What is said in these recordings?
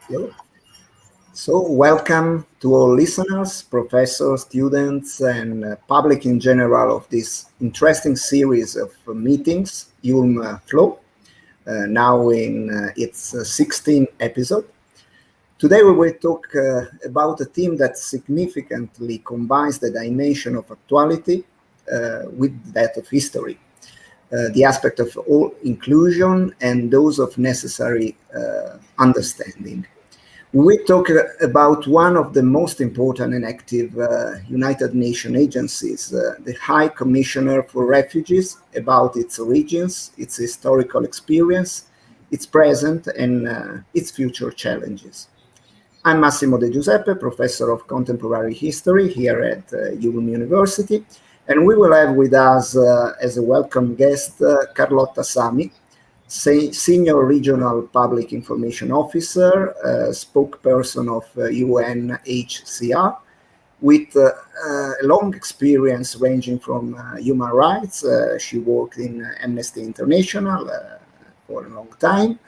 Hello. So, welcome to all listeners, professors, students, and public in general of this interesting series of meetings, ULM Flow, now in its 16th episode. Today we will talk about a theme that significantly combines the dimension of actuality with that of history, the aspect of all inclusion and those of necessary understanding. We talk about one of the most important and active United Nations agencies, the High Commissioner for Refugees, about its origins, its historical experience, its present, and its future challenges. I'm Massimo de Giuseppe, Professor of Contemporary History here at ULM University, and we will have with us as a welcome guest Carlotta Sami, Senior Regional Public Information Officer, spokesperson of UNHCR, with a long experience ranging from human rights. She worked in Amnesty International for a long time,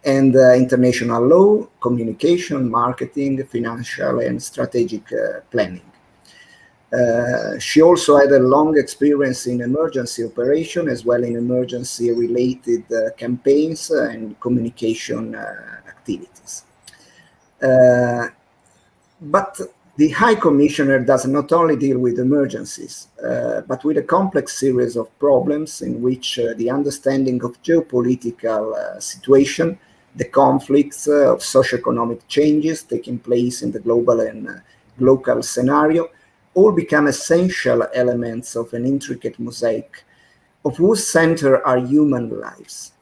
and international law, communication, marketing, financial, and strategic planning. She also had a long experience in emergency operation as well in emergency-related campaigns and communication activities. But the High Commissioner does not only deal with emergencies, but with a complex series of problems in which the understanding of geopolitical situation, the conflicts of socioeconomic changes taking place in the global and local scenario, all become essential elements of an intricate mosaic of whose center are human lives.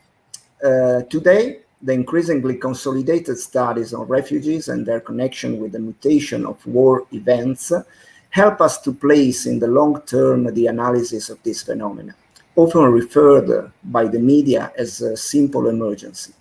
Today, the increasingly consolidated studies on refugees and their connection with the mutation of war events help us to place in the long term the analysis of this phenomena, often referred by the media as a simple emergency.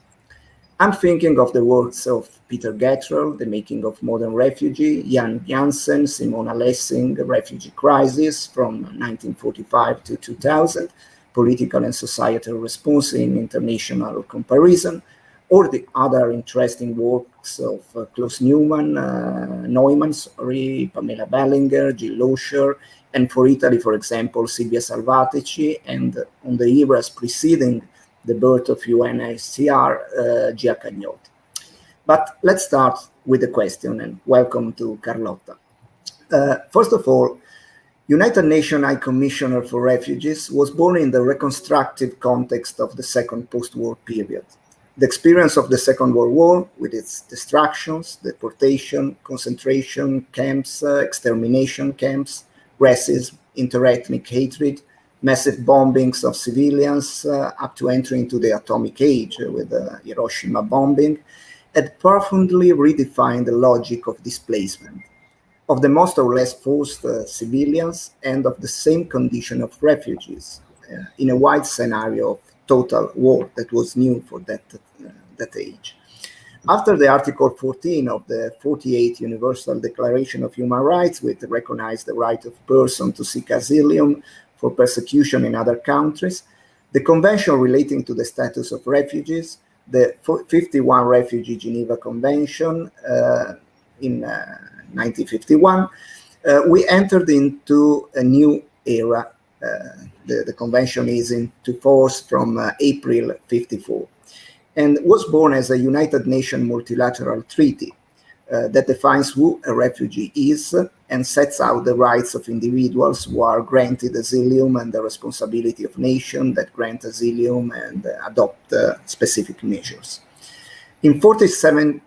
I'm thinking of the works of Peter Gatrell, The Making of Modern Refugee, Jan Janssen, Simona Lessing, Refugee Crisis from 1945 to 2000, Political and Societal Response in International Comparison, or the other interesting works of Klaus Neumann, Pamela Ballinger, Jill Losher, and for Italy, for example, Silvia Salvateci, and on the eras preceding the birth of UNHCR, Gia Cagnotti. But let's start with the question, and welcome to Carlotta. First of all, United Nations High Commissioner for Refugees was born in the reconstructive context of the second post-war period. The experience of the Second World War, with its destructions, deportation, concentration camps, extermination camps, racism, interethnic hatred, massive bombings of civilians up to entry into the atomic age with the Hiroshima bombing, had profoundly redefined the logic of displacement, of the most or less forced civilians, and of the same condition of refugees in a wide scenario of total war that was new for that age. After the Article 14 of the 48th Universal Declaration of Human Rights, which recognized the right of person to seek asylum for persecution in other countries, the Convention relating to the status of refugees, the 51 Refugee Geneva Convention in 1951, we entered into a new era. The convention is into force from April 54 and was born as a United Nations multilateral treaty that defines who a refugee is and sets out the rights of individuals who are granted asylum and the responsibility of nations that grant asylum and adopt specific measures. In 47,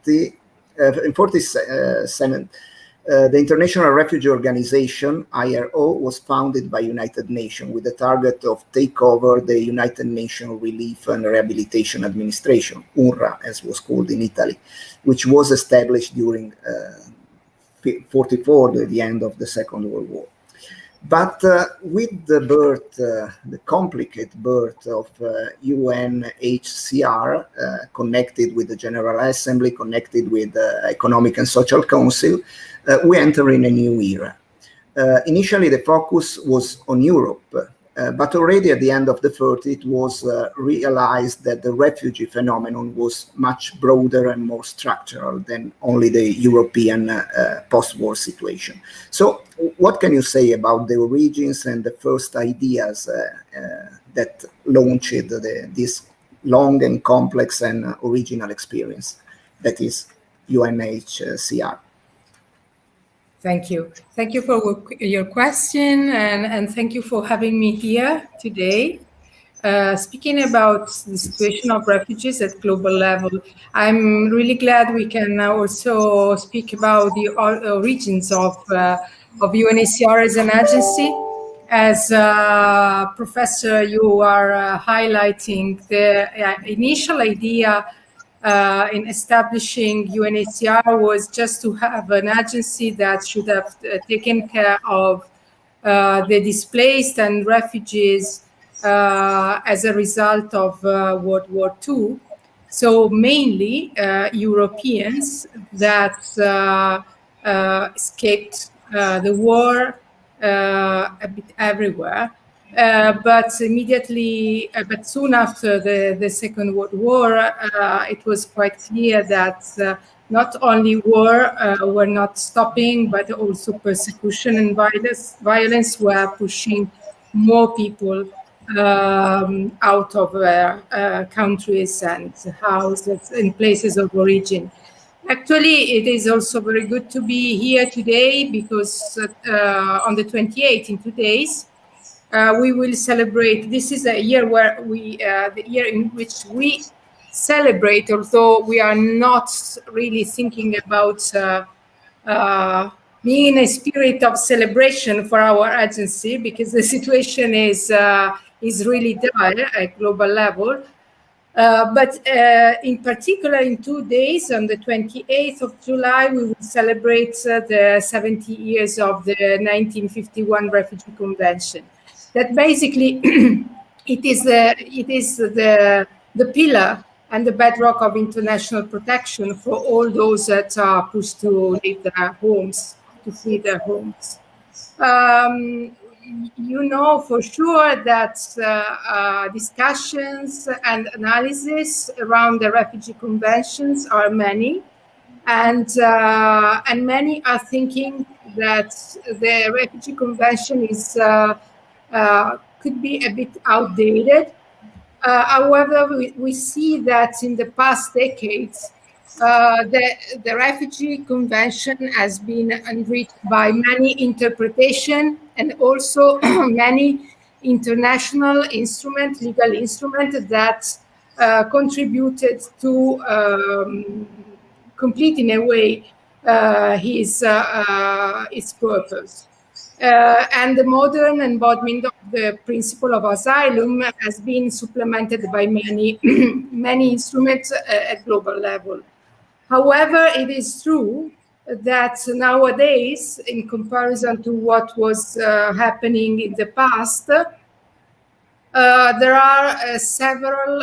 the International Refugee Organization, IRO, was founded by United Nations with the target of take over the United Nations Relief and Rehabilitation Administration, UNRWA, as was called in Italy, which was established during 1944, the end of the Second World War. But with the birth, the complicated birth of UNHCR, connected with the General Assembly, connected with the Economic and Social Council, we enter in a new era. Initially, the focus was on Europe, But already at the end of the 30s, it was realized that the refugee phenomenon was much broader and more structural than only the European post-war situation. So what can you say about the origins and the first ideas that launched this long and complex and original experience that is UNHCR? Thank you. Thank you for your question, and thank you for having me here today. Speaking about the situation of refugees at global level, I'm really glad we can also speak about the origins of UNHCR as an agency. As Professor, you are highlighting the initial idea in establishing UNHCR was just to have an agency that should have taken care of the displaced and refugees as a result of World War II. So mainly Europeans that escaped the war a bit everywhere. But soon after the Second World War, it was quite clear that not only war were not stopping, but also persecution and violence were pushing more people out of their countries and houses and places of origin. Actually, it is also very good to be here today because on the 28th, in 2 days, we will celebrate. This is a year where the year in which we celebrate, although we are not really thinking about being in a spirit of celebration for our agency, because the situation is really dire at global level. But in particular, in 2 days, on the 28th of July, we will celebrate the 70 years of the 1951 Refugee Convention. That basically it is the pillar and the bedrock of international protection for all those that are pushed to leave their homes, to flee their homes. You know for sure that discussions and analysis around the refugee conventions are many, and many are thinking that the refugee convention is could be a bit outdated. However, we see that in the past decades, the Refugee Convention has been enriched by many interpretations and also many international instruments, legal instruments that contributed to complete in a way its purpose. And the modern embodiment of the principle of asylum has been supplemented by many, many instruments at global level. However, it is true that nowadays, in comparison to what was happening in the past, there are several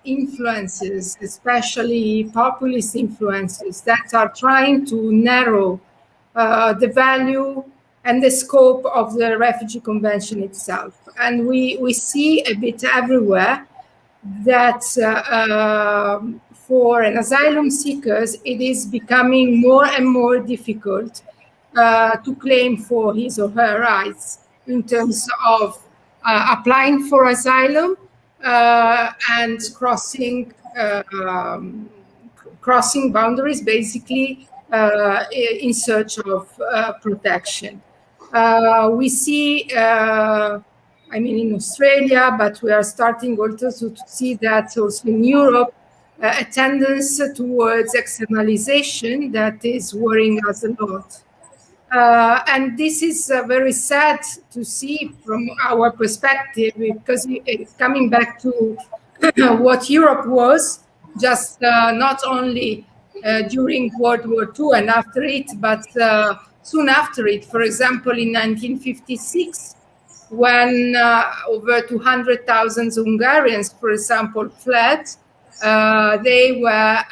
influences, especially populist influences, that are trying to narrow the value and the scope of the Refugee Convention itself. And we see a bit everywhere that for an asylum seekers, it is becoming more and more difficult to claim for his or her rights in terms of applying for asylum and crossing boundaries, basically in search of protection. We see, I mean, in Australia, but we are starting also to see that also in Europe, a tendency towards externalization that is worrying us a lot. And this is very sad to see from our perspective, because it's coming back to what Europe was, just not only during World War II and after it, but soon after it. For example, in 1956, when over 200,000 Hungarians, for example, fled, they were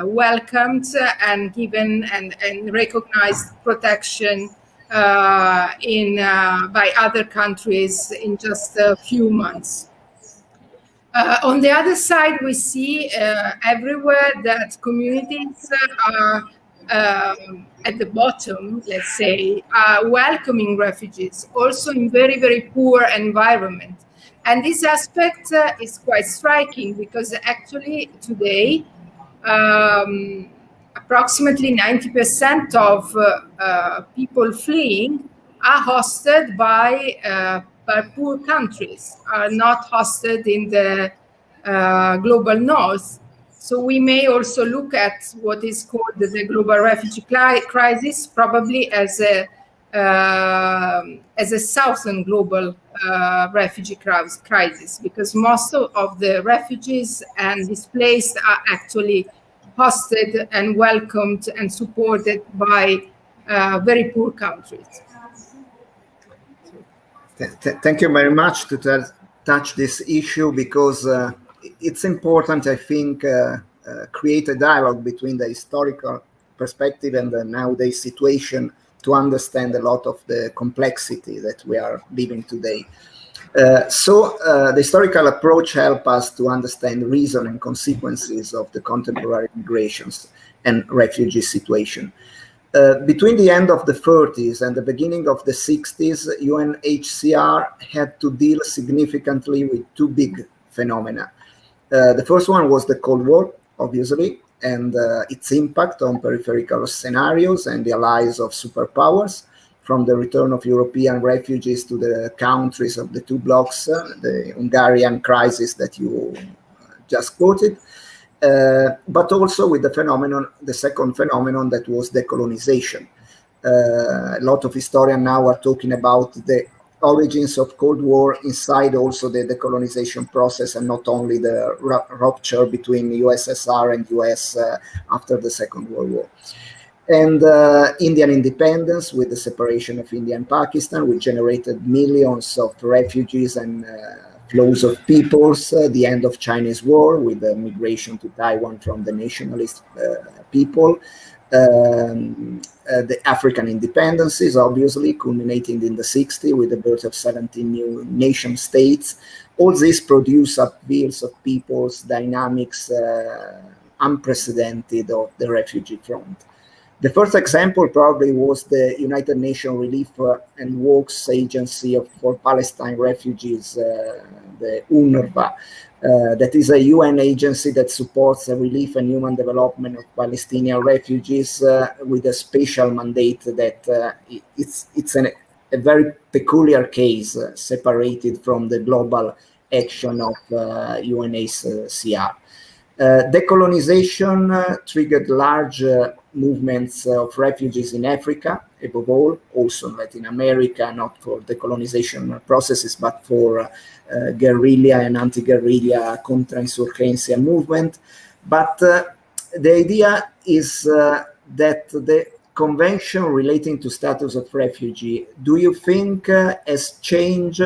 welcomed and given and recognized protection by other countries in just a few months. On the other side, we see everywhere that communities are at the bottom, let's say, welcoming refugees, also in very, very poor environment. And this aspect is quite striking because actually today, approximately 90% of people fleeing are hosted by poor countries, are not hosted in the global north. So we may also look at what is called the global refugee crisis, probably as a southern global refugee crisis, because most of the refugees and displaced are actually hosted and welcomed and supported by very poor countries. Thank you very much to touch this issue, because it's important, I think, create a dialogue between the historical perspective and the nowadays situation to understand a lot of the complexity that we are living today. So the historical approach helps us to understand reason and consequences of the contemporary migrations and refugee situation. Between the end of the 30s and the beginning of the 60s, UNHCR had to deal significantly with two big phenomena. The first one was the Cold War, obviously, and its impact on peripheral scenarios and the allies of superpowers, from the return of European refugees to the countries of the two blocs, the Hungarian crisis that you just quoted, but also with the second phenomenon that was decolonization. A lot of historians now are talking about the origins of Cold War inside also the decolonization process, and not only the rupture between USSR and US after the Second World War. And Indian independence, with the separation of India and Pakistan, which generated millions of refugees and flows of peoples. The end of Chinese war, with the migration to Taiwan from the nationalist people. The African independences, obviously, culminating in the 60s with the birth of 17 new nation states. All this produce upheavals of peoples, dynamics unprecedented of the refugee front. The first example probably was the United Nations Relief and Works Agency for Palestine Refugees, the UNRWA. That is a UN agency that supports the relief and human development of Palestinian refugees with a special mandate that it's a very peculiar case, separated from the global action of UNHCR. Decolonization triggered large movements of refugees in Africa, above all, also in Latin America, not for decolonization processes, but for guerrilla and anti-guerrilla contra-insurgencia movement. But the idea is that the convention relating to status of refugee, do you think has changed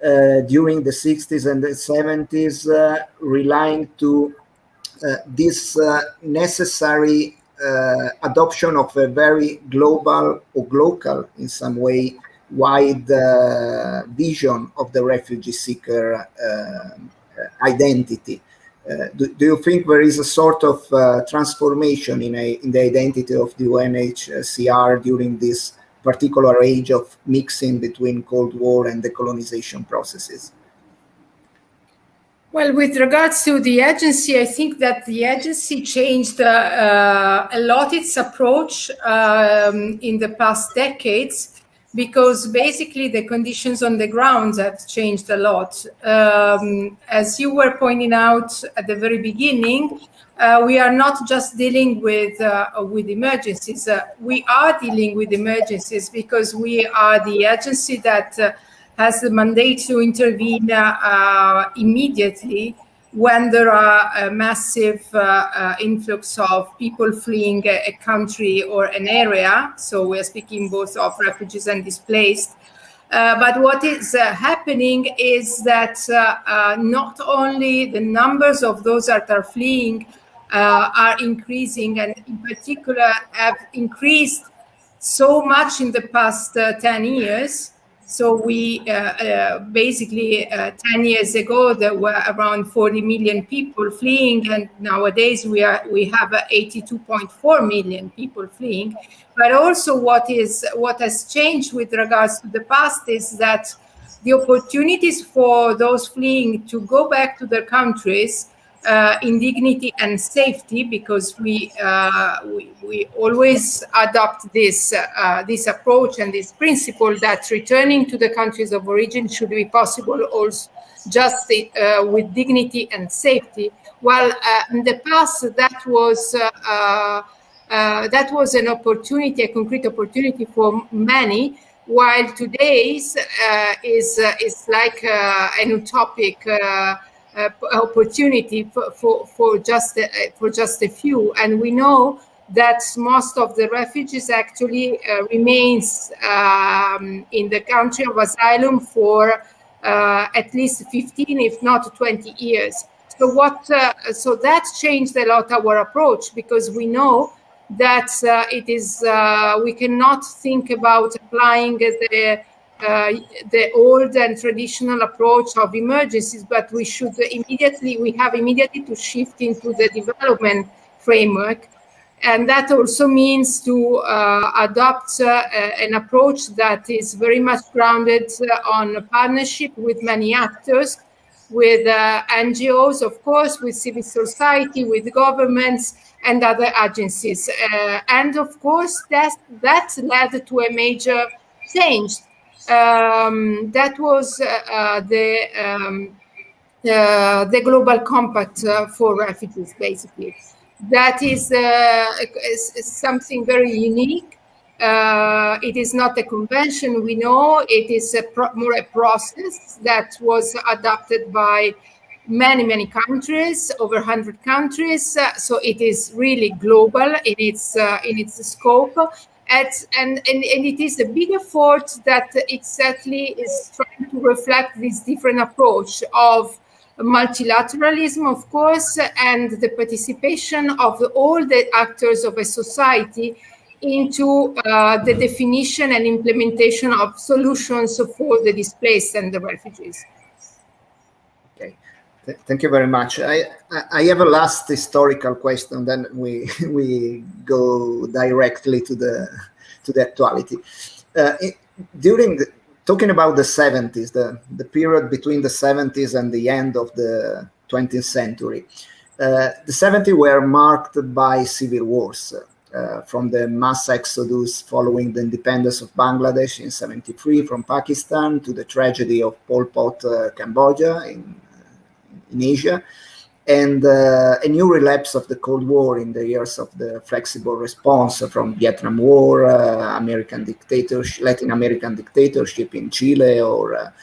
during the 60s and the 70s, relying to this necessary adoption of a very global or local, in some way, wide vision of the refugee seeker identity? Do you think there is a sort of transformation in the identity of the UNHCR during this particular age of mixing between Cold War and decolonization processes? Well, with regards to the agency, I think that the agency changed a lot its approach in the past decades, because basically the conditions on the ground have changed a lot. As you were pointing out at the very beginning, we are not just dealing with emergencies. We are dealing with emergencies because we are the agency that has the mandate to intervene immediately when there are a massive influx of people fleeing a country or an area. So we're speaking both of refugees and displaced. But what is happening is that not only the numbers of those that are fleeing are increasing, and in particular have increased so much in the past 10 years. So we basically 10 years ago there were around 40 million people fleeing, and nowadays we have 82.4 million people fleeing. But also what has changed with regards to the past is that the opportunities for those fleeing to go back to their countries in dignity and safety, because we always adopt this approach and this principle that returning to the countries of origin should be possible also just with dignity and safety. While in the past that was an opportunity, a concrete opportunity for many, while today's is like an utopic opportunity for just a few. And we know that most of the refugees actually remains in the country of asylum for at least 15, if not 20 years. So that changed a lot our approach, because we know that we cannot think about applying the old and traditional approach of emergencies, but we have immediately to shift into the development framework. And that also means to adopt an approach that is very much grounded on a partnership with many actors, with NGOs, of course, with civil society, with governments and other agencies. And of course, that led to a major change. That was the Global Compact for Refugees, basically. That is something very unique. It is not a convention, we know. It is more a process that was adopted by many countries, over 100 countries. So it is really global in its scope. And it is a big effort that exactly is trying to reflect this different approach of multilateralism, of course, and the participation of all the actors of a society into the definition and implementation of solutions for the displaced and the refugees. Okay, thank you very much. I have a last historical question, then we go directly to the actuality. Talking about the 70s, the period between the 70s and the end of the 20th century, the 70s were marked by civil wars, from the mass exodus following the independence of Bangladesh in 73 from Pakistan, to the tragedy of Pol Pot, Cambodia in Asia, and a new relapse of the Cold War in the years of the flexible response from Vietnam War, Latin American dictatorship in Chile or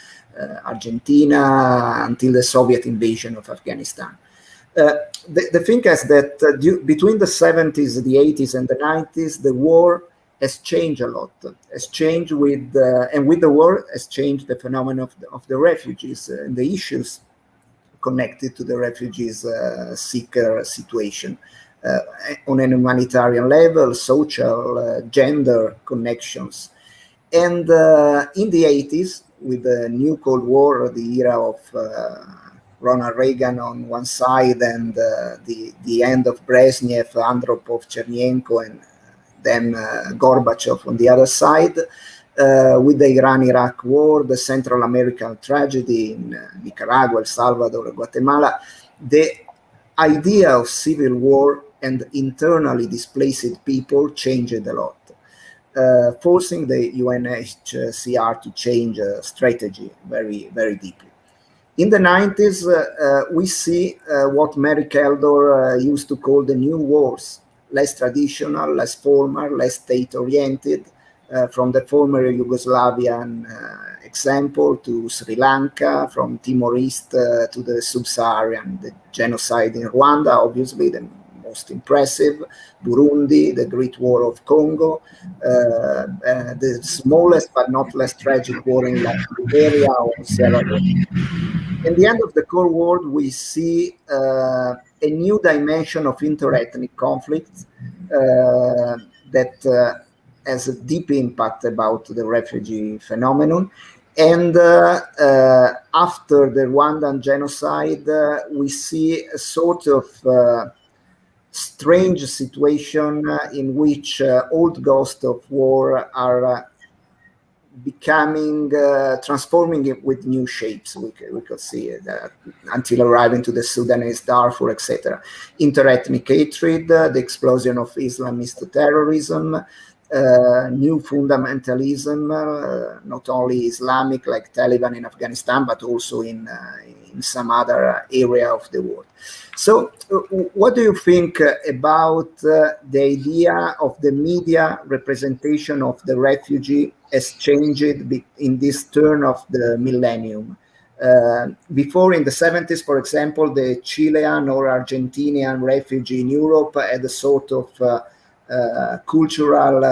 Argentina, until the Soviet invasion of Afghanistan. The thing is that between the 70s, the 80s, and the 90s, the war has changed a lot. Has changed and with the war has changed the phenomenon of the refugees and the issues connected to the refugees seeker situation on an humanitarian level, social, gender connections. And in the 80s, with the new Cold War, the era of Ronald Reagan on one side, and the end of Brezhnev, Andropov, Chernenko, and then Gorbachev on the other side, with the Iran-Iraq war, the Central American tragedy in Nicaragua, El Salvador, Guatemala, the idea of civil war and internally displaced people changed a lot, forcing the UNHCR to change strategy very, very deeply. In the 90s, we see what Mary Keldor used to call the new wars, less traditional, less formal, less state-oriented, from the former Yugoslavian example to Sri Lanka, from Timor-East to the Sub-Saharan, the genocide in Rwanda, obviously the most impressive, Burundi, the Great War of Congo, the smallest but not less tragic war in Liberia or Sierra Leone. In the end of the Cold War, we see a new dimension of interethnic conflict that has a deep impact about the refugee phenomenon. And after the Rwandan genocide, we see a sort of strange situation in which old ghosts of war are becoming, transforming it with new shapes. We could see that until arriving to the Sudanese Darfur, etc. Interethnic hatred, the explosion of Islamist terrorism, new fundamentalism, not only Islamic like Taliban in Afghanistan, but also in some other area of the world. So what do you think about the idea of the media representation of the refugee has changed in this turn of the millennium? Before, in the 70s, for example, the Chilean or Argentinian refugee in Europe had a sort of cultural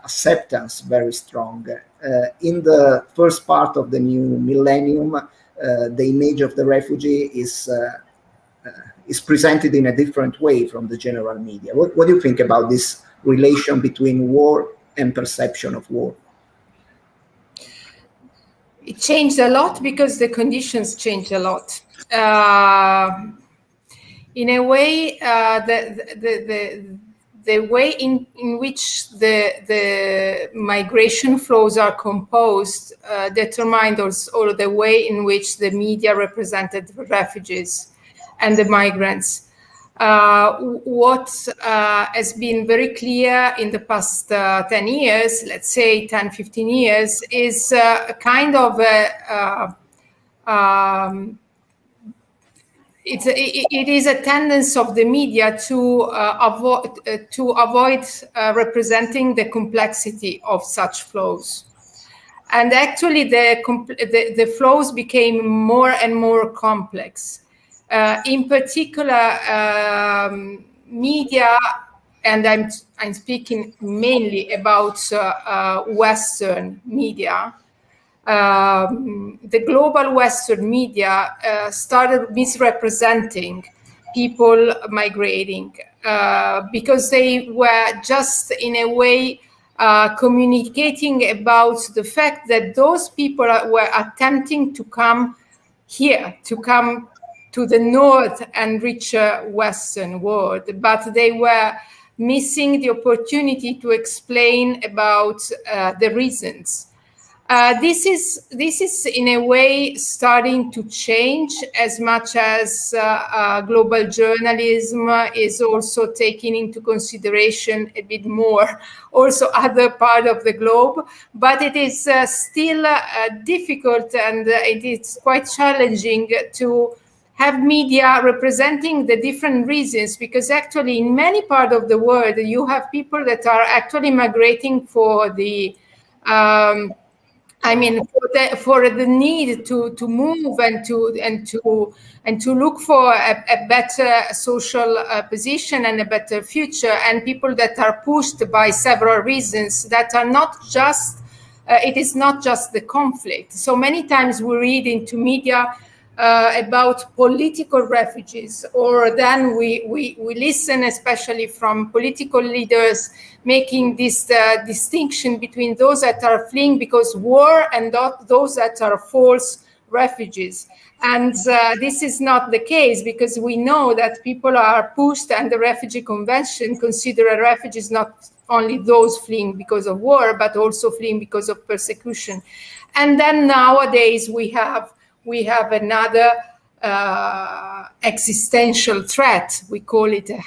acceptance very strong. In the first part of the new millennium, the image of the refugee is presented in a different way from the general media. What do you think about this relation between war and perception of war? It changed a lot because the conditions changed a lot. In a way, the way in which the migration flows are composed determined also the way in which the media represented the refugees and the migrants. What has been very clear in the past 10 years, let's say 10, 15 years, is a kind of it is a tendency of the media to avoid representing the complexity of such flows. And actually the flows became more and more complex. In particular, media, and I'm speaking mainly about Western media, the global Western media started misrepresenting people migrating because they were just in a way communicating about the fact that those people were attempting to come here, to come to the north and reach a Western world, but they were missing the opportunity to explain about the reasons. This is in a way starting to change as much as global journalism is also taking into consideration a bit more also other part of the globe, but it is still difficult and it is quite challenging to have media representing the different reasons, because actually in many parts of the world you have people that are actually migrating for the for the need to move and to look for a better social position and a better future, and people that are pushed by several reasons that are not just it is not just the conflict. So many times we read into media about political refugees, or then we listen, especially from political leaders, making this distinction between those that are fleeing because war and those that are false refugees. And this is not the case, because we know that people are pushed, and the Refugee Convention consider refugees not only those fleeing because of war, but also fleeing because of persecution. And then nowadays we have another existential threat. We call it an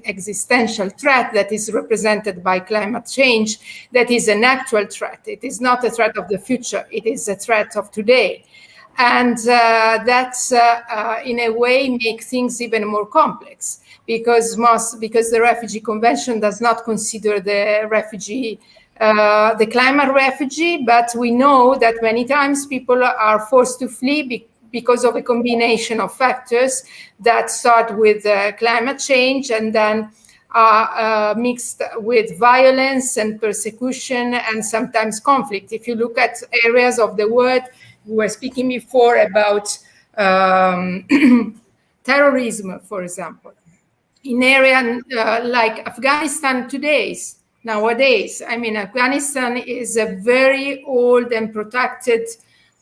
existential threat that is represented by climate change. That is an actual threat. It is not a threat of the future. It is a threat of today. And that's in a way make things even more complex, because the Refugee Convention does not consider the refugee the climate refugee, but we know that many times people are forced to flee because of a combination of factors that start with climate change and then are mixed with violence and persecution and sometimes conflict. If you look at areas of the world, we were speaking before about terrorism, for example. In areas like Afghanistan today, nowadays. I mean, Afghanistan is a very old and protracted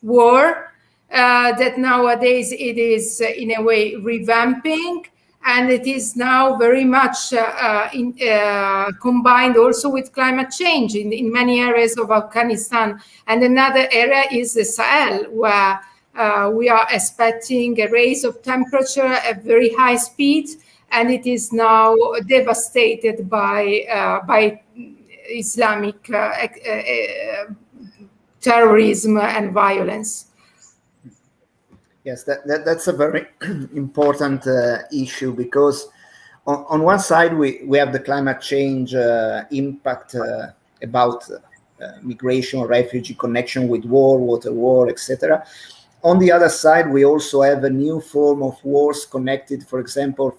war that nowadays it is in a way revamping, and it is now very much combined also with climate change in many areas of Afghanistan. And another area is the Sahel, where we are expecting a rise of temperature at very high speed, and it is now devastated by Islamic terrorism and violence. Yes, that's a very important issue, because on one side we have the climate change impact about migration, refugee, connection with war, water war, etc. On the other side, we also have a new form of wars connected, for example,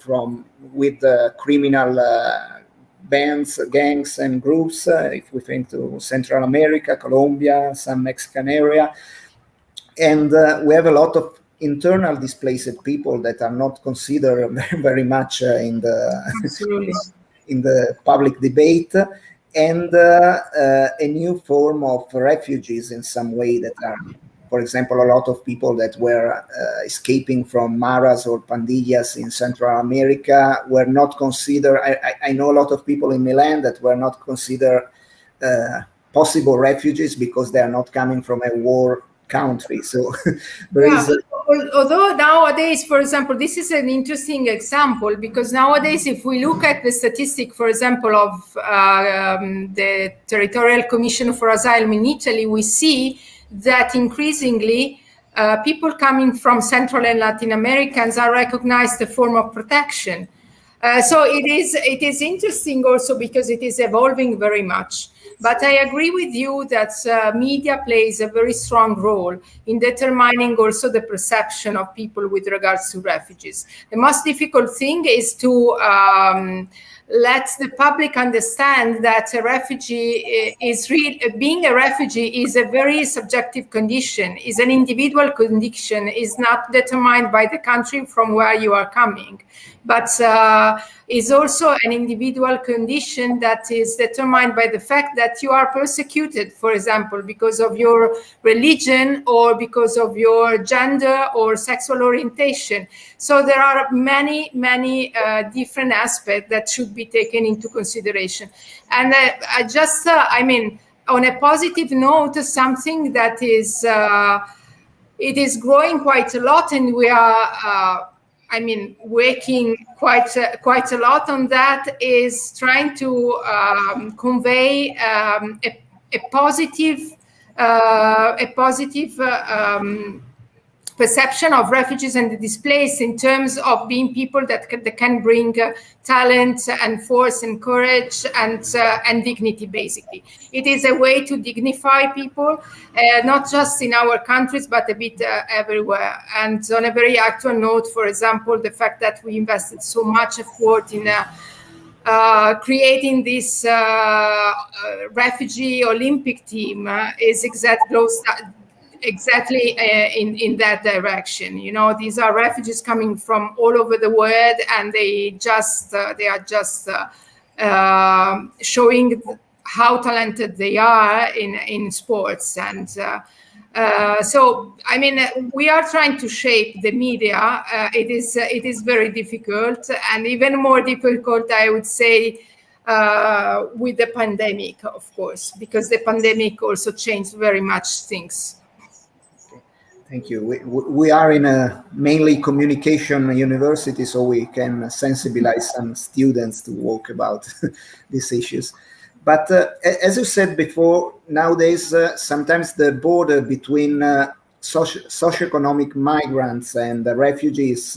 with criminal bands, gangs, and groups. If we think to Central America, Colombia, some Mexican area, and we have a lot of internal displaced people that are not considered very much in the public debate, and a new form of refugees in some way that are, for example, a lot of people that were escaping from maras or pandillas in Central America were not considered. I know a lot of people in Milan that were not considered possible refugees because they are not coming from a war country. So although nowadays, for example, this is an interesting example, because nowadays, if we look at the statistic, for example, of the Territorial Commission for Asylum in Italy, we see that increasingly people coming from Central and Latin Americans are recognized a form of protection. So it is interesting also because it is evolving very much. But I agree with you that media plays a very strong role in determining also the perception of people with regards to refugees. The most difficult thing is to let the public understand that a refugee being a refugee is a very subjective condition, is an individual condition, is not determined by the country from where you are coming, but is also an individual condition that is determined by the fact that you are persecuted, for example, because of your religion or because of your gender or sexual orientation. So there are many different aspects that should be taken into consideration. And I mean, on a positive note, something that is, it is growing quite a lot, and we are, working quite a lot on that, is trying to convey a positive perception of refugees and the displaced in terms of being people that can bring talent and force and courage and dignity, basically. It is a way to dignify people, not just in our countries, but a bit everywhere. And on a very actual note, for example, the fact that we invested so much effort in creating this refugee Olympic team is exactly in that direction. You know, these are refugees coming from all over the world, and they are just showing how talented they are in sports. And so, I mean, we are trying to shape the media. It is very difficult, and even more difficult, I would say, with the pandemic, of course, because the pandemic also changed very much things. Thank you. We are in a mainly communication university, so we can sensibilize some students to talk about these issues. But as you said before, nowadays, sometimes the border between socioeconomic migrants and the refugees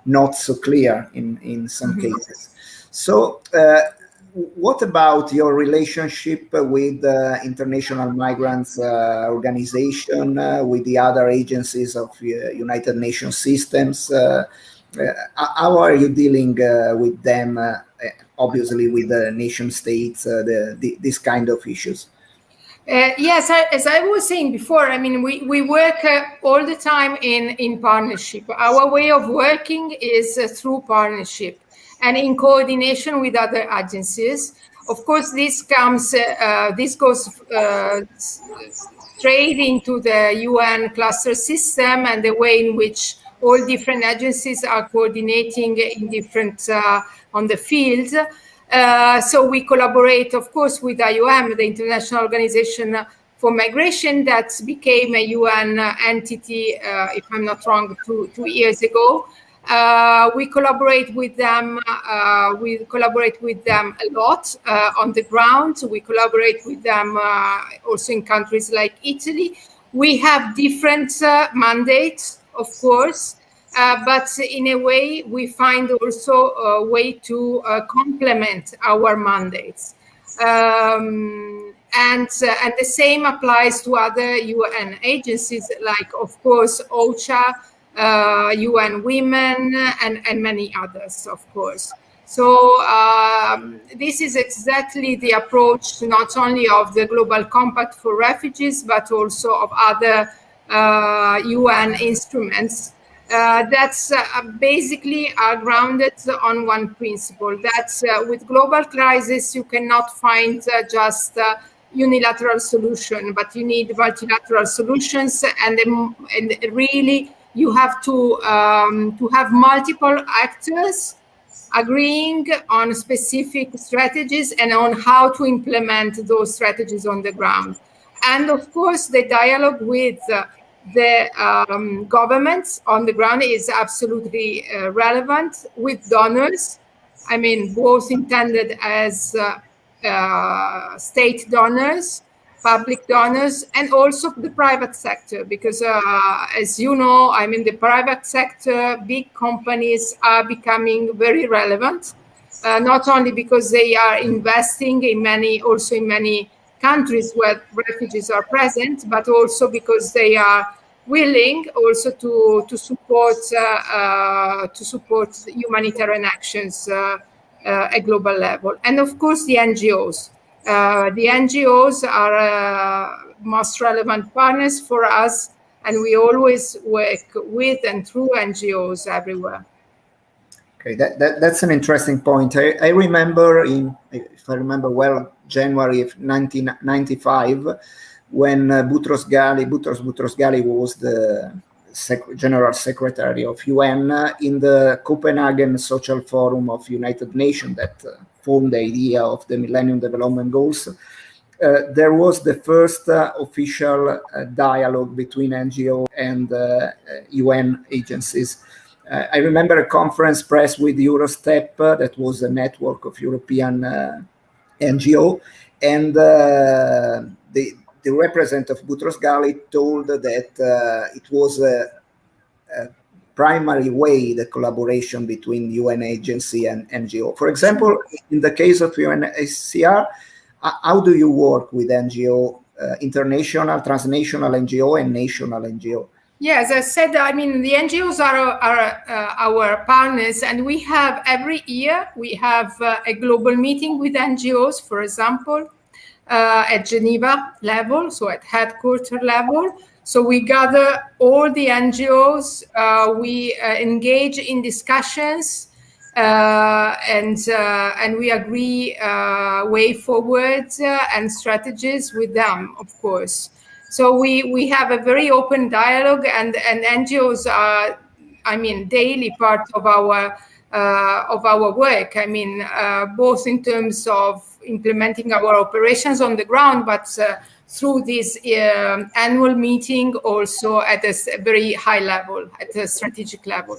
not so clear in some cases. So what about your relationship with International Migrants Organization, with the other agencies of United Nations systems? How are you dealing with them, obviously with the nation states, this kind of issues? Yes, as I was saying before, I mean, we work all the time in partnership. Our way of working is through partnership and in coordination with other agencies. Of course, this goes straight into the UN cluster system and the way in which all different agencies are coordinating in different on the field. So we collaborate, of course, with IUM, the International Organization for Migration, that became a UN entity, if I'm not wrong, two years ago. We collaborate with them. We collaborate with them a lot on the ground. We collaborate with them also in countries like Italy. We have different mandates, of course, but in a way we find also a way to complement our mandates. And the same applies to other UN agencies, like, of course, OCHA, UN Women, and many others, of course. So this is exactly the approach not only of the Global Compact for Refugees, but also of other UN instruments that's basically are grounded on one principle, that with global crisis, you cannot find just unilateral solution, but you need multilateral solutions, and really you have to have multiple actors agreeing on specific strategies and on how to implement those strategies on the ground. And of course, the dialogue with the governments on the ground is absolutely relevant, with donors. I mean, both intended as state donors, public donors, and also the private sector, because as you know, I mean, the private sector, big companies are becoming very relevant, not only because they are investing in many countries where refugees are present, but also because they are willing also to support humanitarian actions at global level. And of course, the NGOs. The NGOs are most relevant partners for us, and we always work with and through NGOs everywhere. Okay, that's an interesting point. I remember, if I remember well, January of 1995, when Boutros Boutros-Ghali was the General Secretary of UN in the Copenhagen Social Forum of United Nations that formed the idea of the Millennium Development Goals. There was the first official dialogue between NGO and UN agencies. I remember a conference press with Eurostep, that was a network of European NGO, and the representative of Boutros-Ghali told that it was a primary way, the collaboration between UN agency and NGO. For example, in the case of UNHCR, how do you work with NGO, international, transnational NGO, and national NGO? Yeah, as I said, I mean, the NGOs are our partners, and we have every year, we have a global meeting with NGOs, for example, at Geneva level, so at headquarter level. So we gather all the NGOs, we engage in discussions, and we agree way forward and strategies with them, of course. So we have a very open dialogue, and NGOs are, I mean, daily part of our work. I mean, both in terms of implementing our operations on the ground, but through this annual meeting also at a very high level, at a strategic level.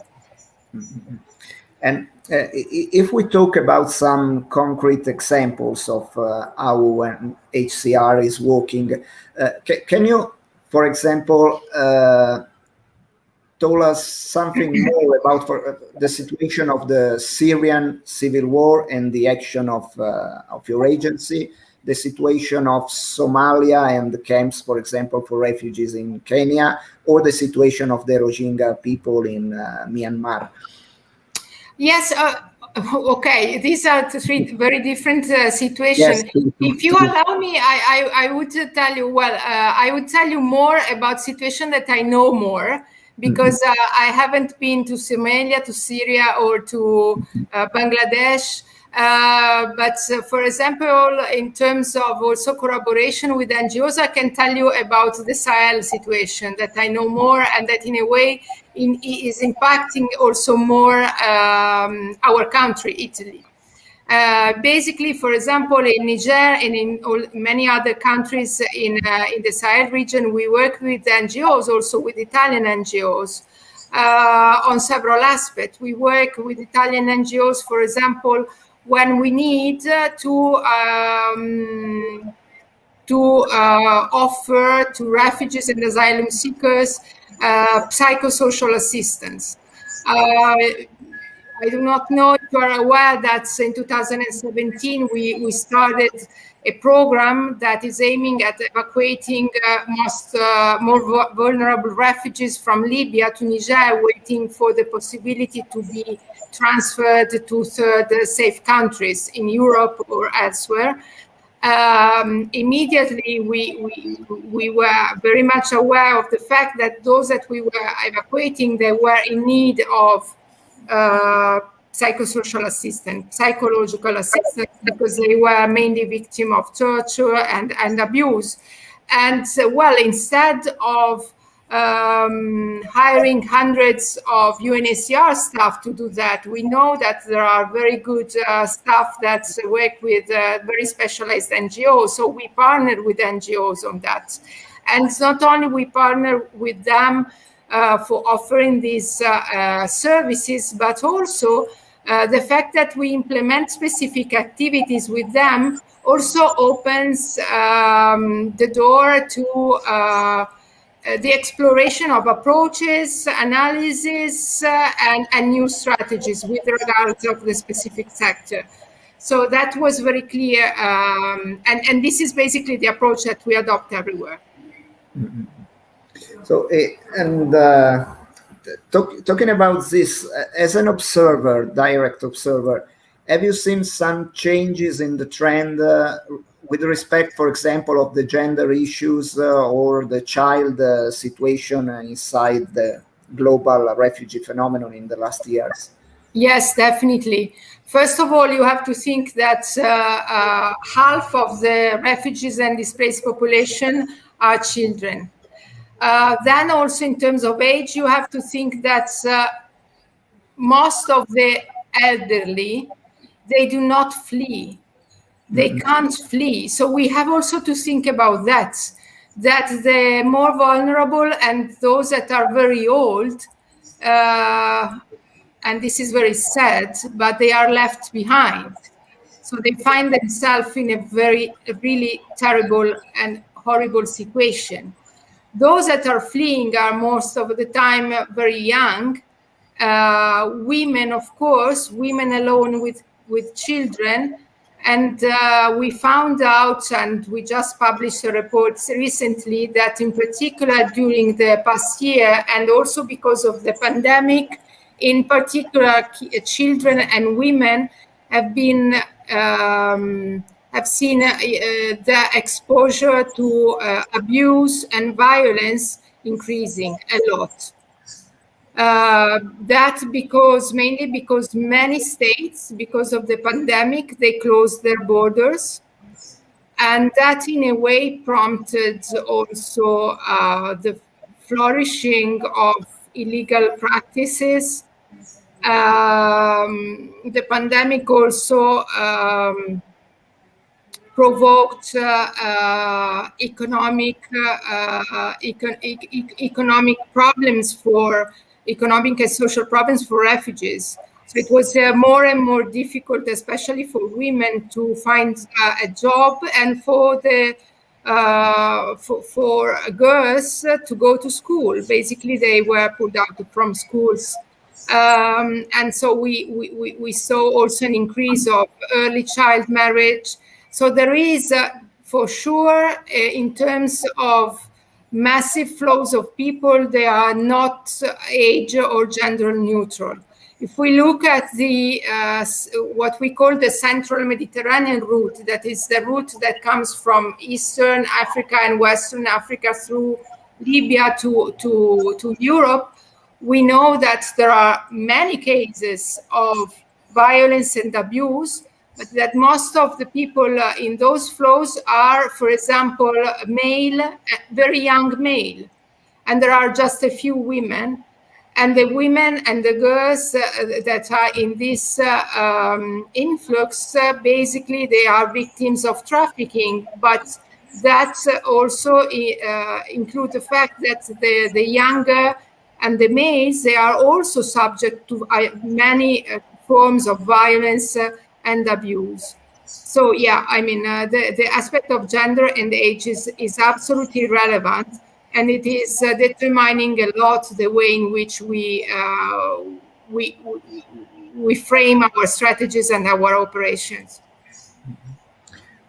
Mm-hmm. And if we talk about some concrete examples of how UNHCR is working, can you, for example, tell us something more about the situation of the Syrian civil war and the action of your agency, the situation of Somalia and the camps, for example, for refugees in Kenya, or the situation of the Rohingya people in Myanmar? Yes, okay. These are three very different situations. Yes, if you allow me, I would tell you, well, I would tell you more about situation that I know more, because I haven't been to Somalia, to Syria, or to Bangladesh. But for example, in terms of also collaboration with NGOs, I can tell you about the Sahel situation that I know more, and that in a way is impacting also more our country, Italy. Basically, for example, in Niger and in many other countries in the Sahel region, we work with NGOs, also with Italian NGOs, on several aspects. We work with Italian NGOs, for example, when we need to offer to refugees and asylum seekers psychosocial assistance. I do not know if you are aware that in 2017 we started a program that is aiming at evacuating more vulnerable refugees from Libya to Niger, waiting for the possibility to be transferred to third safe countries in Europe or elsewhere. Immediately we were very much aware of the fact that those that we were evacuating, they were in need of psychosocial assistance, psychological assistance, because they were mainly victims of torture and abuse. And well, instead of hiring hundreds of UNHCR staff to do that, we know that there are very good staff that work with very specialized NGOs. So we partnered with NGOs on that. And not only we partner with them for offering these services, but also the fact that we implement specific activities with them also opens the door to the exploration of approaches, analysis, and new strategies with regards of the specific sector. So that was very clear, and this is basically the approach that we adopt everywhere. Mm-hmm. So, talking about this, as an observer, direct observer, have you seen some changes in the trend with respect, for example, of the gender issues or the child situation inside the global refugee phenomenon in the last years? Yes, definitely. First of all, you have to think that half of the refugees and displaced population are children. Then also in terms of age, you have to think that most of the elderly, they do not flee. They can't flee. So we have also to think about that the more vulnerable and those that are very old, and this is very sad, but they are left behind. So they find themselves in a really terrible and horrible situation. Those that are fleeing are most of the time very young. Women, of course, women alone with children. And we found out, and we just published a report recently, that in particular during the past year, and also because of the pandemic, in particular, children and women have been have seen the exposure to abuse and violence increasing a lot. That mainly because many states, because of the pandemic, they closed their borders. And that in a way prompted also the flourishing of illegal practices. The pandemic also provoked economic problems economic and social problems for refugees. So it was more and more difficult, especially for women, to find a job, and for the for girls to go to school. Basically, they were pulled out from schools, and so we saw also an increase of early child marriage. So there is, for sure, in terms of massive flows of people, they are not age or gender neutral. If we look at the what we call the Central Mediterranean route, that is the route that comes from Eastern Africa and Western Africa through Libya to Europe, we know that there are many cases of violence and abuse, but that most of the people in those flows are, for example, male, very young male, and there are just a few women. And the women and the girls that are in this influx, basically they are victims of trafficking, but that also include the fact that the younger and the males, they are also subject to many forms of violence and abuse. So yeah, I mean, the aspect of gender and age is absolutely relevant. And it is determining a lot the way in which we frame our strategies and our operations.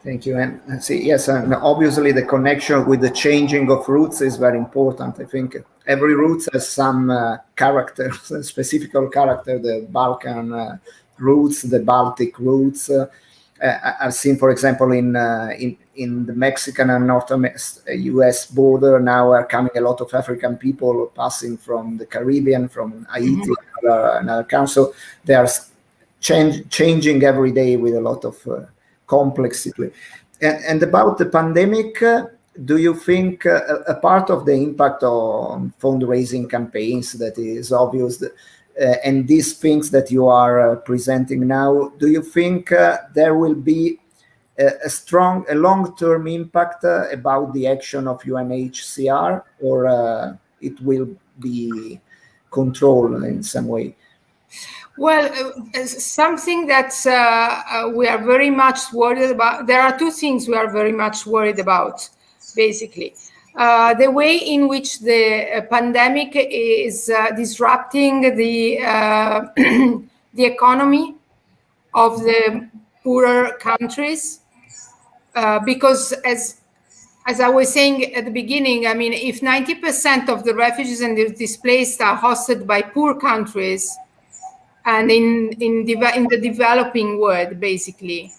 Thank you. And see, yes, and obviously the connection with the changing of routes is very important. I think every route has some character, specific character. The Balkan routes, the Baltic routes. I've seen, for example, in the Mexican and North U.S. border now are coming a lot of African people passing from the Caribbean, from Haiti, and other countries. So they are changing every day with a lot of complexity. And about the pandemic, do you think a part of the impact on fundraising campaigns that is obvious? And these things that you are presenting now, do you think there will be a long-term impact about the action of UNHCR, or it will be controlled in some way? Well, something that we are very much worried about, there are two things we are very much worried about, basically. The way in which the pandemic is disrupting the the economy of the poorer countries, because as I was saying at the beginning, I mean, if 90% of the refugees and the displaced are hosted by poor countries, and in the developing world, basically,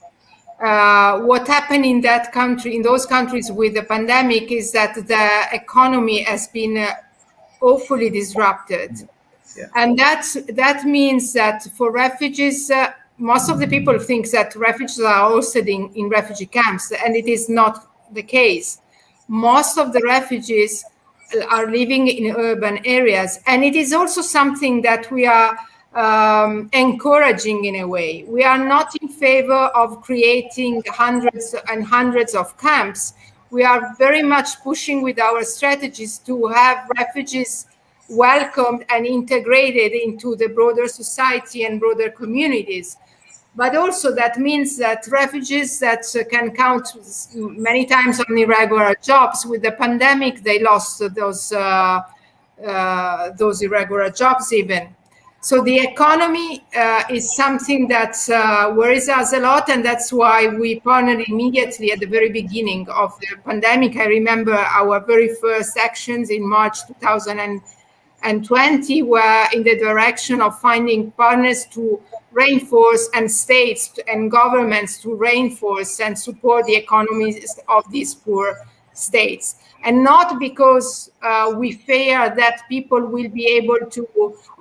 what happened in that country, in those countries with the pandemic, is that the economy has been awfully disrupted. Yeah. And that means that for refugees, most of the people think that refugees are hosted in refugee camps, and it is not the case. Most of the refugees are living in urban areas, and it is also something that we are encouraging in a way. We are not in favor of creating hundreds and hundreds of camps. We are very much pushing with our strategies to have refugees welcomed and integrated into the broader society and broader communities. But also that means that refugees that can count many times on irregular jobs, with the pandemic, they lost those irregular jobs even. So the economy is something that worries us a lot, and that's why we partnered immediately at the very beginning of the pandemic. I remember our very first actions in March 2020 were in the direction of finding partners to reinforce, and states and governments to reinforce and support the economies of these poor states. And not because we fear that people will be able to,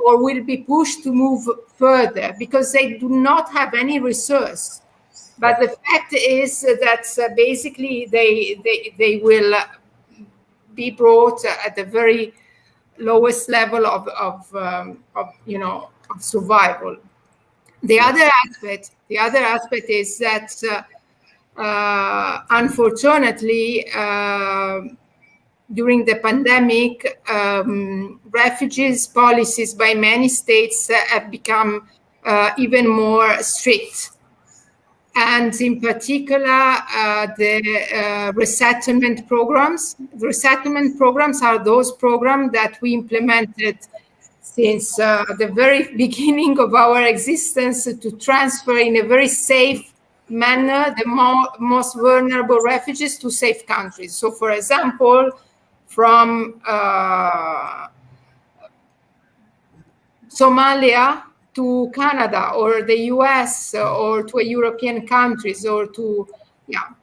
or will be pushed to move further, because they do not have any resource. But the fact is that basically they will be brought at the very lowest level of survival. The other aspect is that unfortunately, during the pandemic, refugees policies by many states have become even more strict. And in particular, the resettlement programs. The resettlement programs are those programs that we implemented since the very beginning of our existence, to transfer in a very safe manner the most vulnerable refugees to safe countries. So, for example, from Somalia to Canada, or the US, or to European countries, or to,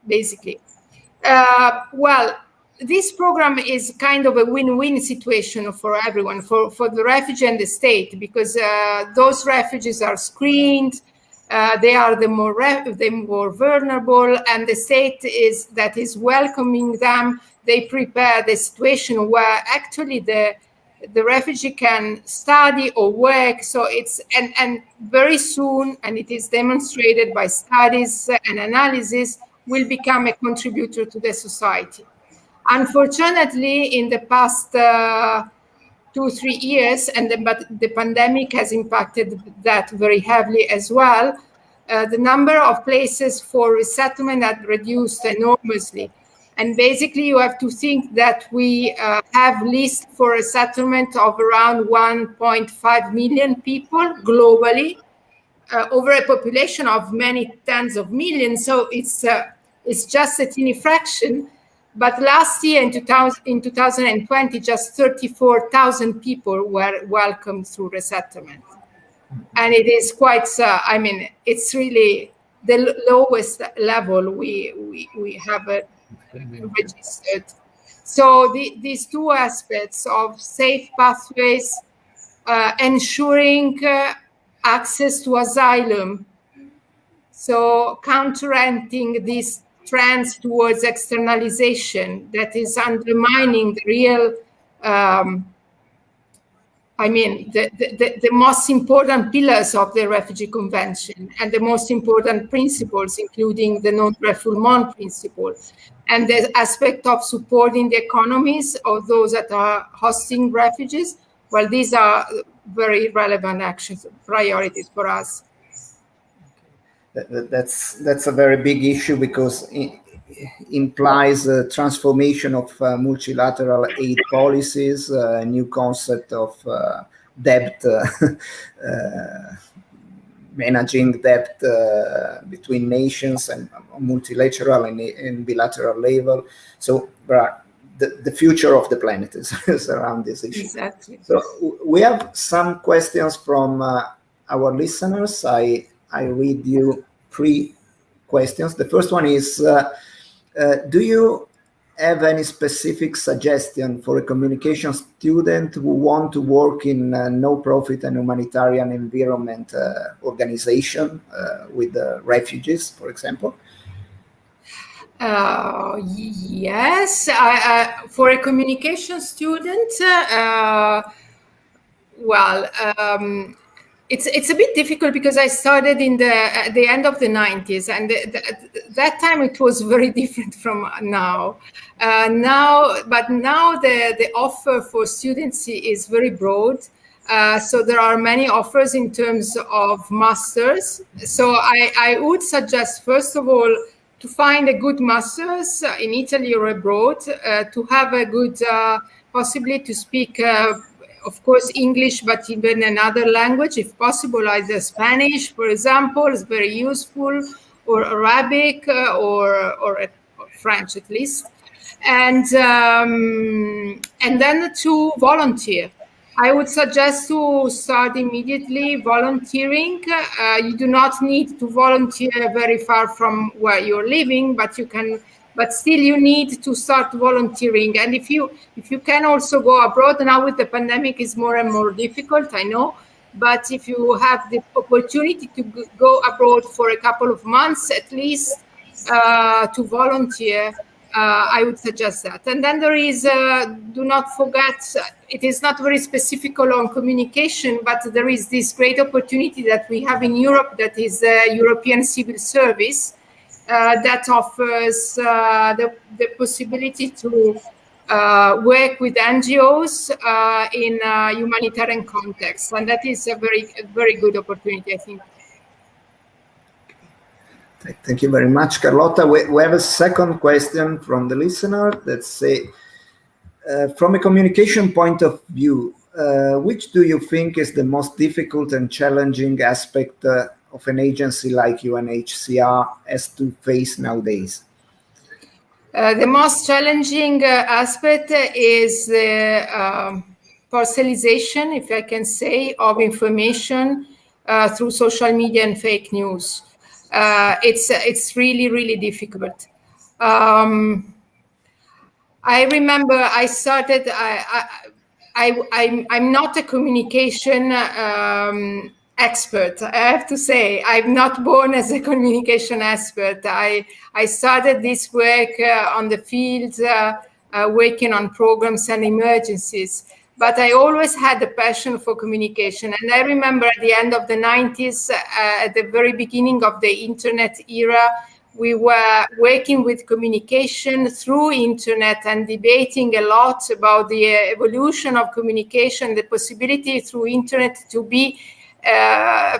basically. Well, this program is kind of a win-win situation for everyone, for the refugee and the state, because those refugees are screened, They are the more vulnerable, and the state that is welcoming them. They prepare the situation where actually the refugee can study or work. So it's and very soon, and it is demonstrated by studies and analysis, will become a contributor to the society. Unfortunately, in the past 2-3 years, but the pandemic has impacted that very heavily as well. The number of places for resettlement had reduced enormously. And basically, you have to think that we have lists for resettlement of around 1.5 million people globally, over a population of many tens of millions. So it's just a teeny fraction. But last year, in 2020, just 34,000 people were welcomed through resettlement. And it is quite, it's really the lowest level we have registered. So these two aspects of safe pathways, ensuring access to asylum, so counteracting these trends towards externalization that is undermining the real, the most important pillars of the Refugee Convention and the most important principles, including the non-refoulement principle, and the aspect of supporting the economies of those that are hosting refugees. Well, these are very relevant actions, priorities for us. That's a very big issue, because it implies a transformation of multilateral aid policies, a new concept of debt, managing debt between nations and multilateral and bilateral level. So the future of the planet is around this issue. Exactly. So we have some questions from our listeners. I read you 3 questions. The first one is, do you have any specific suggestion for a communication student who want to work in a no-profit and humanitarian environment organization with refugees, for example? Yes, for a communication student, it's a bit difficult, because I started at the end of the 90s, and that time it was very different from now. But now the offer for students is very broad. So there are many offers in terms of masters. So I would suggest, first of all, to find a good master's in Italy or abroad, to have a good possibility to speak, of course, English, but even another language, if possible, either Spanish, for example, is very useful, or Arabic, or French at least, and then to volunteer. I would suggest to start immediately volunteering. You do not need to volunteer very far from where you're living, but you can. But still, you need to start volunteering. And if you can also go abroad, now with the pandemic, is more and more difficult, I know. But if you have the opportunity to go abroad for a couple of months at least to volunteer, I would suggest that. And then there is, do not forget, it is not very specific on communication, but there is this great opportunity that we have in Europe, that is the European Civil Service, that offers the possibility to work with NGOs in a humanitarian context. And that is a very good opportunity, I think. Thank you very much, Carlotta. We have a second question from the listener that say, from a communication point of view, which do you think is the most difficult and challenging aspect of an agency like UNHCR has to face nowadays? The most challenging aspect is the parcelization, if I can say, of information through social media and fake news. It's really difficult. I remember I started. I'm not a communication expert. I have to say, I'm not born as a communication expert. I started this work on the field, working on programs and emergencies. But I always had a passion for communication. And I remember at the end of the 90s, at the very beginning of the internet era, we were working with communication through internet and debating a lot about the evolution of communication, the possibility through internet to be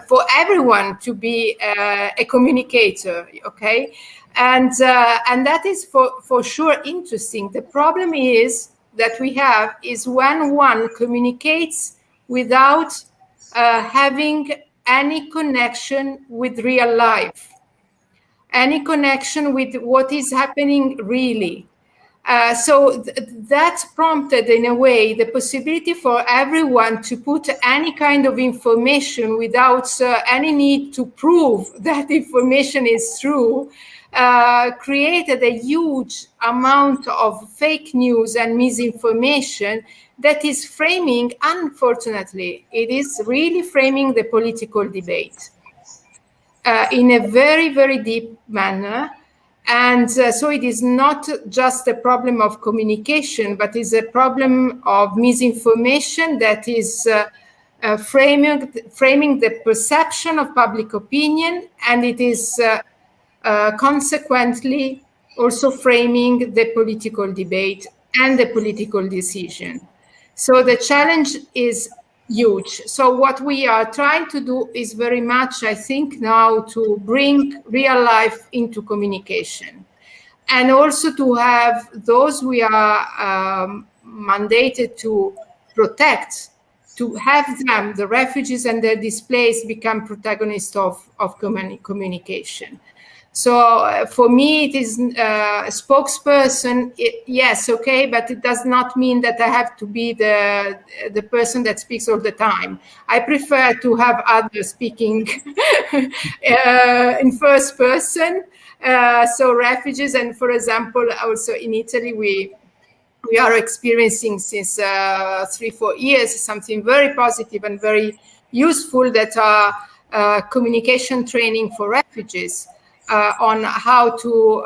for everyone to be a communicator, okay? And that is for sure interesting. The problem is that we have is when one communicates without having any connection with real life, any connection with what is happening really. So that prompted, in a way, the possibility for everyone to put any kind of information without any need to prove that information is true, created a huge amount of fake news and misinformation that is framing, unfortunately, it is really framing the political debate in a very, very deep manner. And so it is not just a problem of communication, but is a problem of misinformation that is framing the perception of public opinion, and it is consequently also framing the political debate and the political decision. So the challenge is huge. So what we are trying to do is very much, I think, now to bring real life into communication, and also to have those we are mandated to protect, to have them, the refugees and the displaced, become protagonists of communication. So for me, it is a spokesperson. Yes, okay, but it does not mean that I have to be the person that speaks all the time. I prefer to have others speaking in first person. So refugees, and for example, also in Italy, we are experiencing since 3-4 years something very positive and very useful, that are communication training for refugees. On how to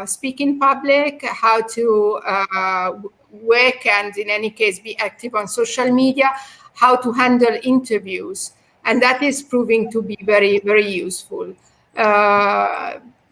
speak in public, how to work and in any case be active on social media, how to handle interviews. And that is proving to be very, very useful.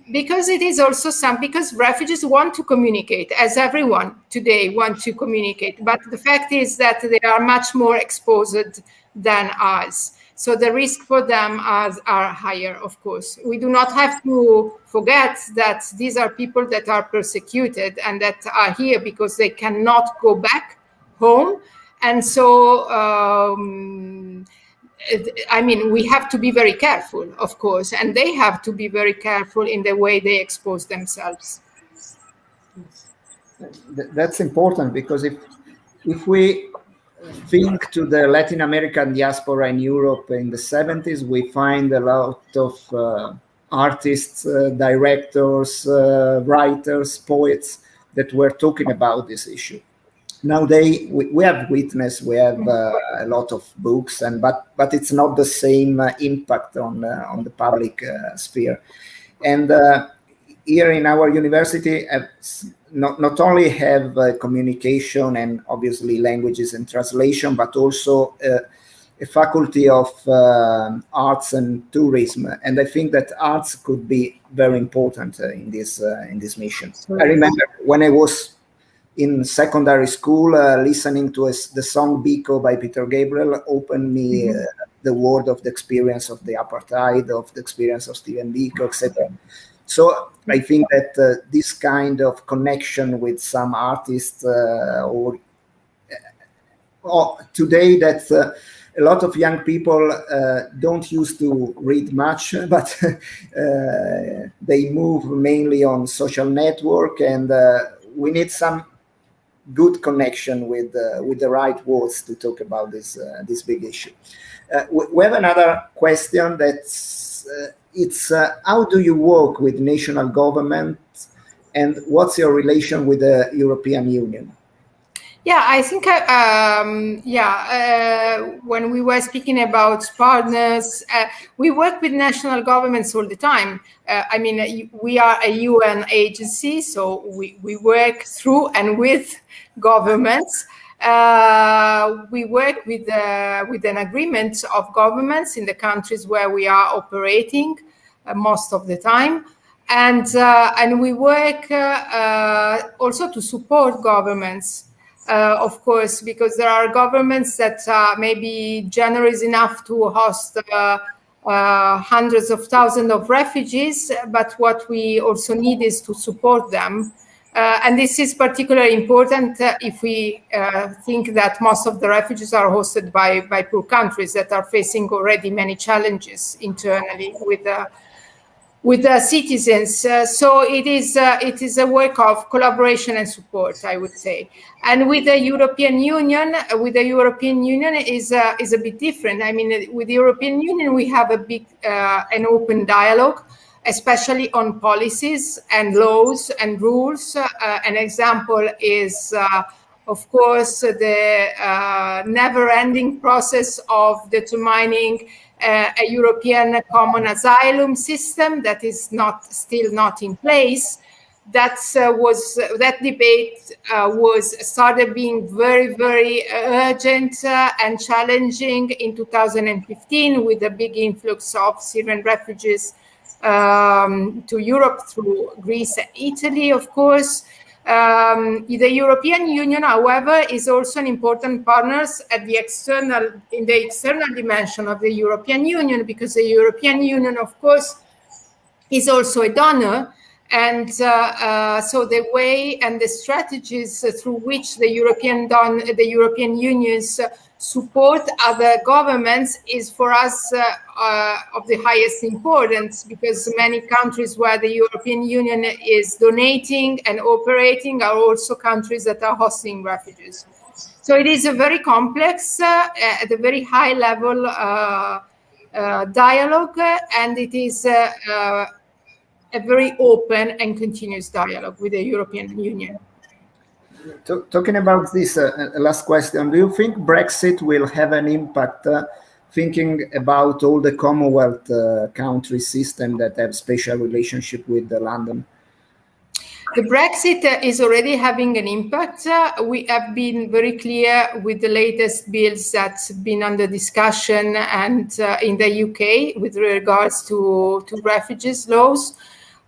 Because it is also because refugees want to communicate, as everyone today wants to communicate. But the fact is that they are much more exposed than us. So the risk for them are higher, of course. We do not have to forget that these are people that are persecuted and that are here because they cannot go back home. And so, I mean, we have to be very careful, of course, and they have to be very careful in the way they expose themselves. That's important, because if we think to the Latin American diaspora in Europe in the 70s, we find a lot of artists, directors, writers, poets that were talking about this issue. Nowadays, we have witnessed, we have a lot of books, but it's not the same impact on the public sphere. And here in our university, not only have communication and obviously languages and translation, but also a faculty of arts and tourism. And I think that arts could be very important in this mission. I remember when I was in secondary school, listening to the song Biko by Peter Gabriel opened me the world of the experience of the apartheid, of the experience of Stephen Biko, etc. So I think that this kind of connection with some artists, or today that a lot of young people don't used to read much, but they move mainly on social network, and we need some good connection with the right words to talk about this big issue. We have another question that's it's how do you work with national government, and what's your relation with the European Union? Yeah, I think, when we were speaking about partners, we work with national governments all the time. I mean, we are a UN agency, so we work through and with governments. We work with an agreement of governments in the countries where we are operating most of the time. And we work also to support governments. Of course, because there are governments that may be generous enough to host hundreds of thousands of refugees, but what we also need is to support them. And this is particularly important if we think that most of the refugees are hosted by poor countries that are facing already many challenges internally with the citizens. So it is a work of collaboration and support, I would say. And with the European Union, is a bit different. I mean, with the European Union, we have a big an open dialogue, especially on policies and laws and rules. An example is, of course, the never-ending process of determining a European common asylum system that is still not in place. That debate started being very, very urgent and challenging in 2015 with a big influx of Syrian refugees to Europe through Greece and Italy, of course. The European Union, however, is also an important partner in the external dimension of the European Union, because the European Union, of course, is also a donor. And so the way and the strategies through which the European Union's support other governments is for us of the highest importance, because many countries where the European Union is donating and operating are also countries that are hosting refugees. So it is a very complex, at a very high level dialogue, and it is a very open and continuous dialogue with the European Union. Talking about this last question, do you think Brexit will have an impact, thinking about all the Commonwealth country system that have special relationship with London? The Brexit is already having an impact. We have been very clear with the latest bills that's been under discussion and in the UK with regards to refugees laws.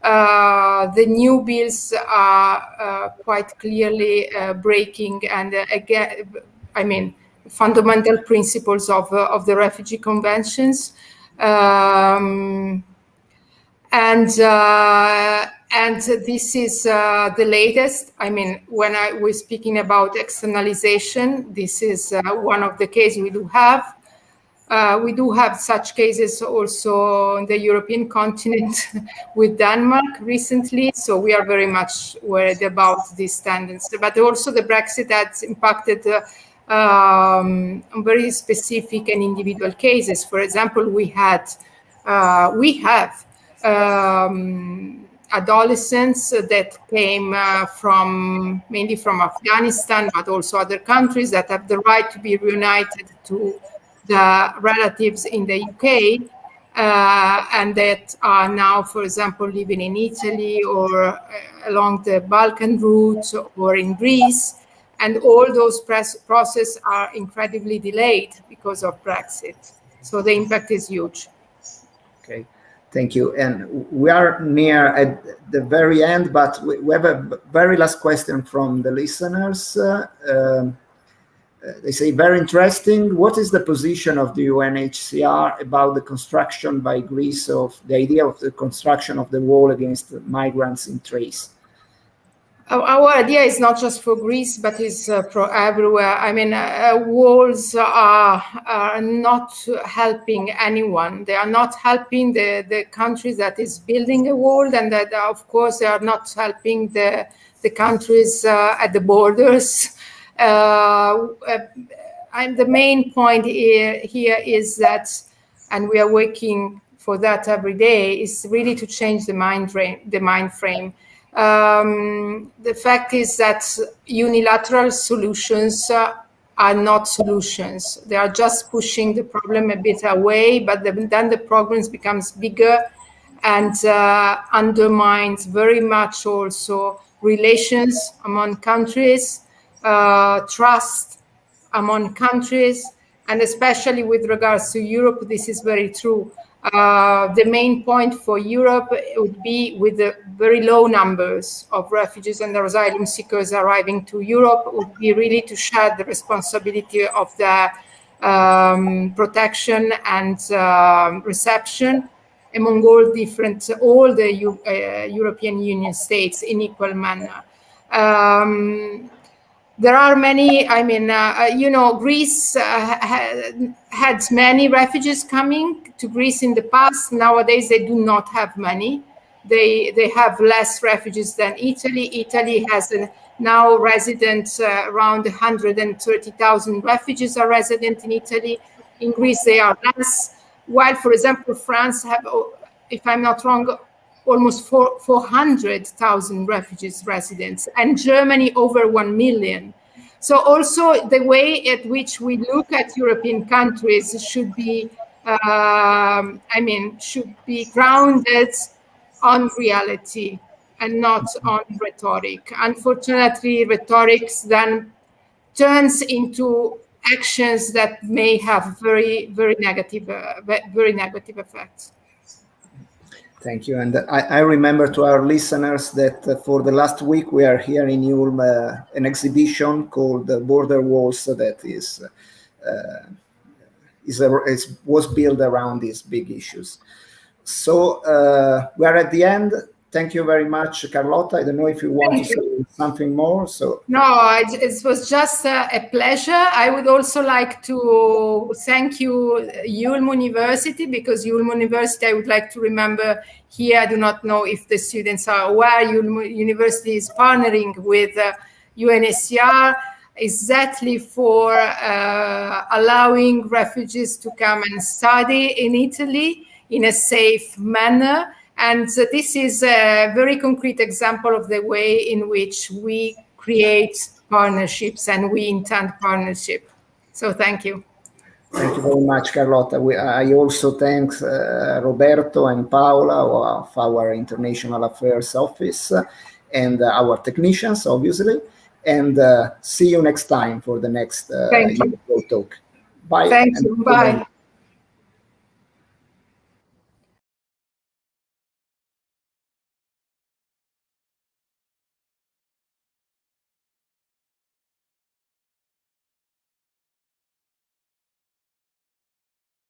The new bills are quite clearly breaking and fundamental principles of the refugee conventions, and this is the latest. I mean, when I was speaking about externalization, this is one of the cases we do have. We do have such cases also on the European continent with Denmark recently, so we are very much worried about these tendencies. But also the Brexit has impacted on very specific and individual cases. For example, we have adolescents that came mainly from Afghanistan, but also other countries that have the right to be reunited to the relatives in the UK, and that are now, for example, living in Italy or along the Balkan route or in Greece. And all those processes are incredibly delayed because of Brexit. So the impact is huge. Okay, thank you. And we are near at the very end, but we have a very last question from the listeners. They say, very interesting. What is the position of the UNHCR about the construction by Greece of the idea of the construction of the wall against migrants in Thrace? Our idea is not just for Greece, but is for everywhere. I mean, walls are not helping anyone. They are not helping the country that is building a wall, and that, of course, they are not helping the countries at the borders. The main point here is that, and we are working for that every day, is really to change the mind frame. The fact is that unilateral solutions are not solutions. They are just pushing the problem a bit away, but then the problem becomes bigger and undermines very much also relations among countries, trust among countries, and especially with regards to Europe, this is very true. The main point for Europe would be, with the very low numbers of refugees and asylum seekers arriving to Europe, would be really to share the responsibility of the protection and reception among all the European Union states in equal manner. There are many, Greece had many refugees coming to Greece in the past. Nowadays, they do not have many. They have less refugees than Italy. Italy has now residents, around 130,000 refugees are resident in Italy. In Greece, they are less. While, for example, France have, if I'm not wrong, almost 400,000 refugees residents, and Germany over 1 million. So also the way at which we look at European countries should be, should be grounded on reality and not on rhetoric. Unfortunately, rhetoric then turns into actions that may have very, very negative effects. Thank you. And I remember to our listeners that for the last week we are here in ULM an exhibition called Border Walls that was built around these big issues. So we are at the end. Thank you very much, Carlotta. I don't know if you want to say something more. No, it was just a pleasure. I would also like to thank you, ULM University, because ULM University, I would like to remember here, I do not know if the students are aware, ULM University is partnering with UNHCR exactly for allowing refugees to come and study in Italy in a safe manner. And this is a very concrete example of the way in which we create partnerships and we intend partnership. So thank you. Thank you very much, Carlotta. I also thank Roberto and Paola of our International Affairs Office and our technicians, obviously. And see you next time for the next Flow Talk. Bye. Thank you. Bye.